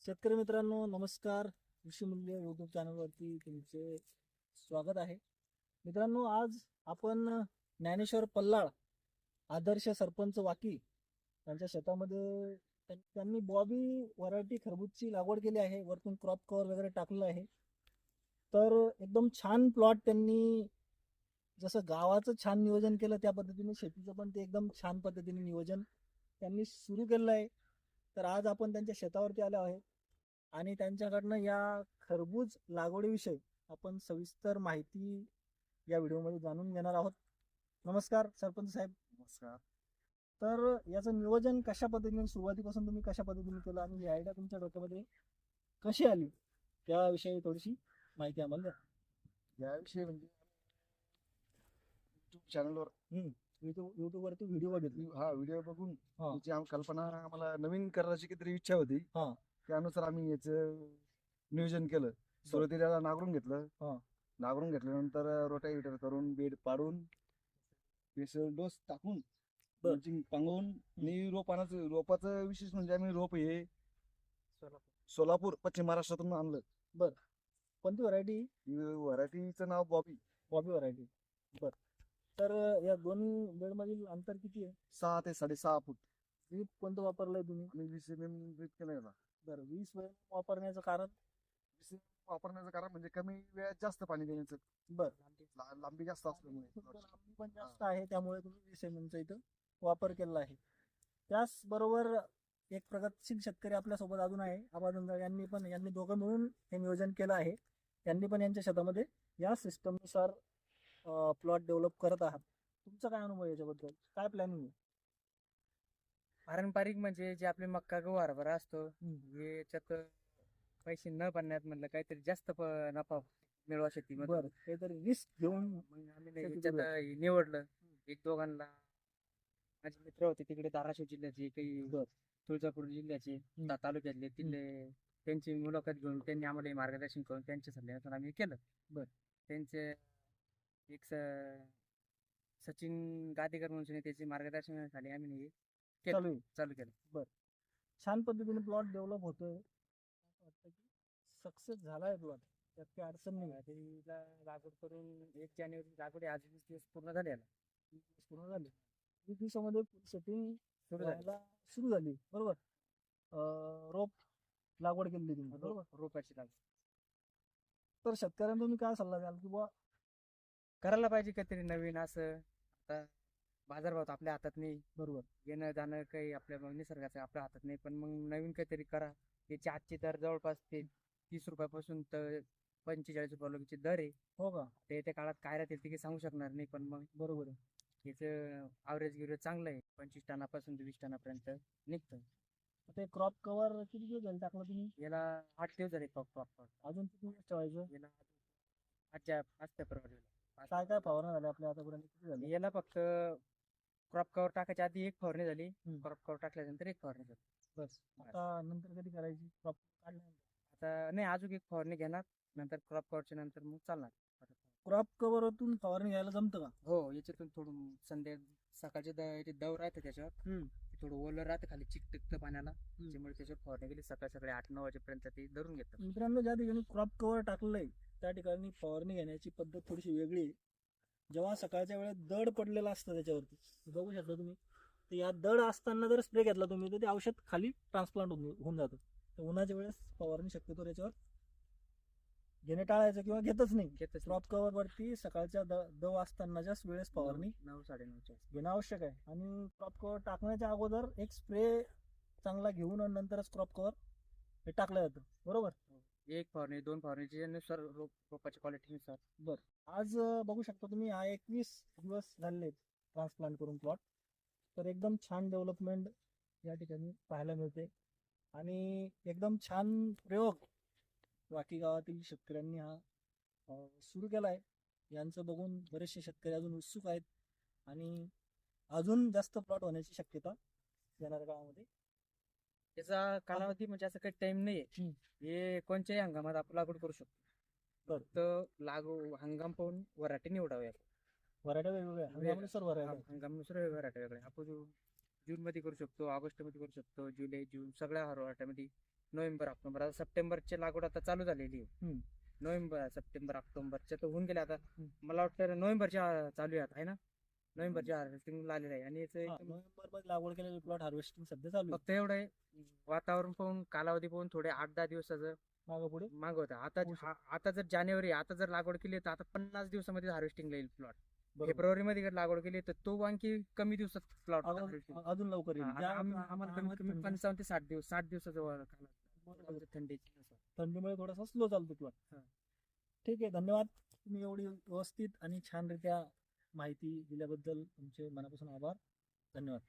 शेतकरी मित्रांनो नमस्कार. कृषी मूल्य यूट्यूब चॅनलवरती तुमचे स्वागत आहे. मित्रांनो, आज आपण ज्ञानेश्वर पल्लाळ आदर्श सरपंच वाकी यांच्या शेतामध्ये त्यांनी बॉबी व्हरायटी खरबूजची लागवड केली आहे. वरतून क्रॉप कव्हर वगैरे टाकलेलं आहे. तर एकदम छान प्लॉट त्यांनी, जसं गावाचं छान नियोजन केलं त्या पद्धतीने शेतीचं पण ते एकदम छान पद्धतीने नियोजन त्यांनी सुरू केलेलं आहे. तर आज आपण त्यांच्या शेतावरती आलो आहे आणि त्यांच्याकडनं या खरबूज लागवडीविषयी आपण सविस्तर माहिती या व्हिडिओमध्ये जाणून घेणार आहोत. नमस्कार सरपंच साहेब. नमस्कार. तर याचं नियोजन कशा पद्धतीने सुरुवातीपासून तुम्ही कशा पद्धतीने केलं आणि ही आयडिया तुमच्या डोक्यामध्ये कशी आली त्याविषयी थोडीशी माहिती आम्हाला द्या. याविषयी म्हणजे युट्यूब चॅनलवर युट्यूबवरती व्हिडिओ बघितली. व्हिडिओ बघून हा. त्याची कल्पना आम्हाला नवीन करायची काहीतरी इच्छा होती. हा. त्यानुसार आम्ही याचं नियोजन केलं. सुरुवातीला नांगरून घेतलं. हा. नांगरून घेतल्यानंतर रोटावेटर करून बेड पाडून डोस टाकून मल्चिंग पांगवून आणि रोपाचं विशेष म्हणजे आम्ही रोप हे सोलापूर पश्चिम महाराष्ट्रातून आणलं. कोणती व्हरायटी? व्हरायटीचं नाव बॉबी व्हरायटी. बर. तर या दोन बेड मधील अंतर किती आहे? 6 ते 6.5 फूट. ड्रीप कोणतं वापरलंय तुम्ही? आम्ही 20 mm ड्रीप केलं याला. बरं, 20 वेळ वापरण्याचं कारण? वापरण्याचं कारण म्हणजे कमी वेळात जास्त पाणी देण्याचं. लांबी जास्त असल्यामुळे लांबी पण जास्त आहे, त्यामुळे तुम्ही 20 mm चा इथं वापर केलेला आहे. त्याचबरोबर एक प्रगतशील शेतकरी आपल्या सोबत अजून आहे, आबा दंगळ. यांनी दोघं मिळून हे नियोजन केलं आहे. त्यांनी पण यांच्या शेतामध्ये या सिस्टमनुसार प्लॉट डेव्हलप करत आहात. तुमचा काय अनुभव याच्याबद्दल? काय प्लॅनिंग आहे? पारंपरिक म्हणजे जे आपले मक्का गहू हरभरा असतो, याच्यात पैसे न बनण्यात म्हणलं काहीतरी जास्त नफा मिळवा शेतीमध्ये. बरं, काहीतरी रिस्क घेऊन मग आम्ही याच्यात हे निवडलं. एक दोघांना माझे मित्र होते तिकडे धाराशिव जिल्ह्याचे, काही तुळजापूर जिल्ह्याचे, तालुक्यातले, तिथले त्यांची मुलाखत घेऊन त्यांनी आम्हाला मार्गदर्शन करून त्यांच्या सल्ल्यानुसार आम्ही केलं. त्यांचे एक सचिन गादेकर म्हणून त्याचे मार्गदर्शनाखाली आम्ही चालू केलं. छान पद्धतीने प्लॉट डेव्हलप होतोय. सक्सेस झालाय प्लॉट, त्यात काही अडचण नाही. तिला लागवड करून 1 जानेवारी लागवड आज 20 दिवस पूर्ण झाले. 20 दिवसामध्ये सेटिंग सुरू झाली. बरोबर. रोप लागवड केली तुम्ही, बरोबर? रोपाची लागवड. तर शेतकऱ्यांना तुम्ही काय सल्ला द्याल की बुवा करायला पाहिजे काहीतरी नवीन? असं आता बाजारभाव आपल्या हातात नाही, बरोबर, येणं जाणं काही आपल्या निसर्गाचं आपल्या हातात नाही, पण मग नवीन काहीतरी करा. त्याचे आजचे दर जवळपास ते 30 रुपयापासून तर 45 रुपयाचे दर आहे. हो का? ते त्या काळात काय राहतील ते काही सांगू शकणार नाही, पण मग बरोबर आहे. याचं ॲव्हरेज चांगलं आहे. 25 टनापासून ते 20 टनापर्यंत निघतं. ते क्रॉप कव्हर किती दिवस झाले टाकलं तुम्ही? याला 8 दिवस झाले. क्रॉप अजून किती दिवस ठेवायचं? याला 8 फेब्रुवारीला. काय काय फवारणी झाली आपल्या आतापर्यंत? किती झाली? याला फक्त क्रॉप कव्हर टाकायच्या आधी 1 फवारणी झाली. क्रॉप कव्हर टाकल्यानंतर 1 फवारणी झाली. बस. आता नंतर कधी करायची क्रॉप काढल्यानंतर? आता नाही, अजून 1 फवारणी घेणार, नंतर क्रॉप कव्हरच्या नंतर मग चालणार. क्रॉप कव्हरतून फवारणी घ्यायला जमतं का? हो, याच्यातून थोडं सकाळचे दव राहते त्याच्यावर, ते थोडं ओलं राहतं, खाली चिक टिकतं पाण्याला, त्यामुळे त्याच्यावर फवारणी गेली सकाळी 8-9 वाजेपर्यंत ते धरून घेतात. मित्रांनो, ज्या ठिकाणी क्रॉप कव्हर टाकलंय त्या ठिकाणी फवारणी घेण्याची पद्धत थोडीशी वेगळी आहे. जेव्हा सकाळच्या वेळेत दड पडलेला असतं त्याच्यावरती बघू शकता तुम्ही, तर या दड असताना जर स्प्रे घेतला तुम्ही तर ते औषध खाली ट्रान्सप्लांट होऊन जातं. तर उन्हाच्या वेळेस फवारणी शक्यतो त्याच्यावर घेणे टाळायचं किंवा घेतच नाही. क्रॉप कव्हर वरती सकाळच्या दव असतानाच्याच वेळेस फवारणी 9-9:30 घेणं आवश्यक आहे. आणि क्रॉप कव्हर टाकण्याच्या अगोदर एक स्प्रे चांगला घेऊन नंतरच क्रॉप कव्हर हे टाकलं जातं, बरोबर? 1 फवारणी 2 फवारणीच्या नुसार रोपाच्या क्वालिटीनुसार. आज बघू शकता तुम्ही, हा 21 दिवस झाले ट्रान्सप्लांट करून प्लॉट. तर एकदम छान डेव्हलपमेंट या ठिकाणी पाहायला मिळते आणि एकदम छान प्रयोग वाकी गावातील शेतकऱ्यांनी हा सुरू केला आहे. यांचं बघून बरेचसे शेतकरी अजून उत्सुक आहेत आणि अजून जास्त प्लॉट होण्याची शक्यता येणाऱ्या काळामध्ये. त्याचा कालावधी म्हणजे असं काही टाइम नाहीये. हे कोणत्याही हंगामात आपण लागवड करू शकतो. तर हंगाम पाहून व्हरायटी निवडावी. व्हरायटी वेगवेगळ्या हंगामानुसार व्हरायटी वेगळ्या आपण जून मध्ये करू शकतो, ऑगस्ट मध्ये करू शकतो, जुलै जून सगळ्या व्हरायटीमध्ये नोव्हेंबर ऑक्टोबर, आता सप्टेंबरची लागवड आता चालू झालेली आहे. हम्म. नोव्हेंबर सप्टेंबर ऑक्टोबरच्या तर होऊन गेले आता. मला वाटतं नोव्हेंबरच्या चालू आहे आहे ना, नोव्हेंबरच्या हार्वेस्टिंग आलेलं आहे. आणि याचं एकदम नोव्हेंबर मध्ये लागवड केलेले प्लॉट हार्वेस्टिंग सध्या चालू आहे. फक्त एवढं आहे, वातावरण पाहून कालावधी पाहून थोडे 8-10 दिवसाचं मागं पुढे माग होतं. आता होऊ शकतं. आता जर जानेवारी, आता जर लागवड केली तर आता 50 दिवसामध्ये हार्वेस्टिंग येईल प्लॉट. बरोबर. फेब्रुवारी मध्ये जर लागवड केली तर तो आणखी कमी दिवसात प्लॉट अजून लवकर येईल. आम्हाला कमीत कमी 55 ते 60 दिवस, 60 दिवसाचा कालावधी थंडीची. थंडीमुळे थोडासा स्लो चालतो प्लॉट. हा. ठीक आहे, धन्यवाद. तुम्ही एवढी व्यवस्थित आणि छानरित्या माहिती दिल्याबद्दल तुमचे मनापासून आभार. धन्यवाद.